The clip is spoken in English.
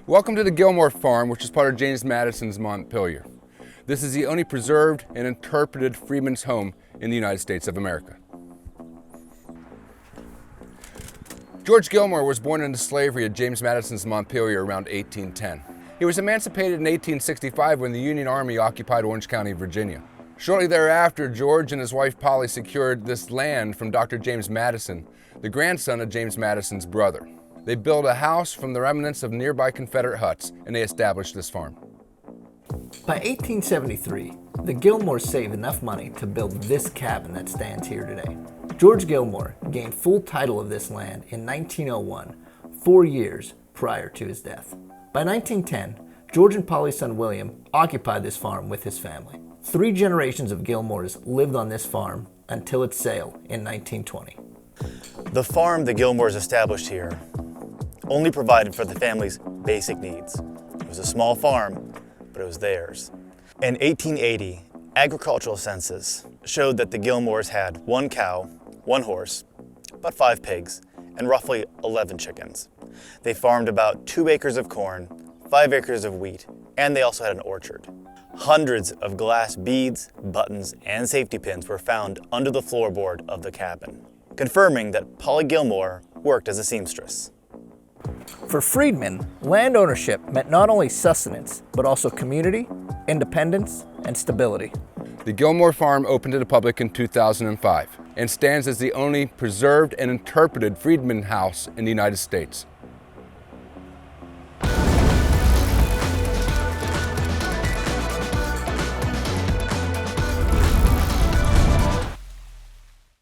Welcome to the Gilmore Farm, which is part of James Madison's Montpelier. This is the only preserved and interpreted freedman's home in the United States of America. George Gilmore was born into slavery at James Madison's Montpelier around 1810. He was emancipated in 1865 when the Union Army occupied Orange County, Virginia. Shortly thereafter, George and his wife Polly secured this land from Dr. James Madison, the grandson of James Madison's brother. They built a house from the remnants of nearby Confederate huts, and they established this farm. By 1873, the Gilmores saved enough money to build this cabin that stands here today. George Gilmore gained full title of this land in 1901, 4 years prior to his death. By 1910, George and Polly's son William occupied this farm with his family. 3 generations of Gilmores lived on this farm until its sale in 1920. The farm the Gilmores established here only provided for the family's basic needs. It was a small farm, but it was theirs. In 1880, agricultural census showed that the Gilmores had 1 cow, 1 horse, about 5 pigs, and roughly 11 chickens. They farmed about 2 acres of corn, 5 acres of wheat, and they also had an orchard. Hundreds of glass beads, buttons, and safety pins were found under the floorboard of the cabin, confirming that Polly Gilmore worked as a seamstress. For Freedman, land ownership meant not only sustenance, but also community, independence, and stability. The Gilmore Farm opened to the public in 2005 and stands as the only preserved and interpreted freedman house in the United States.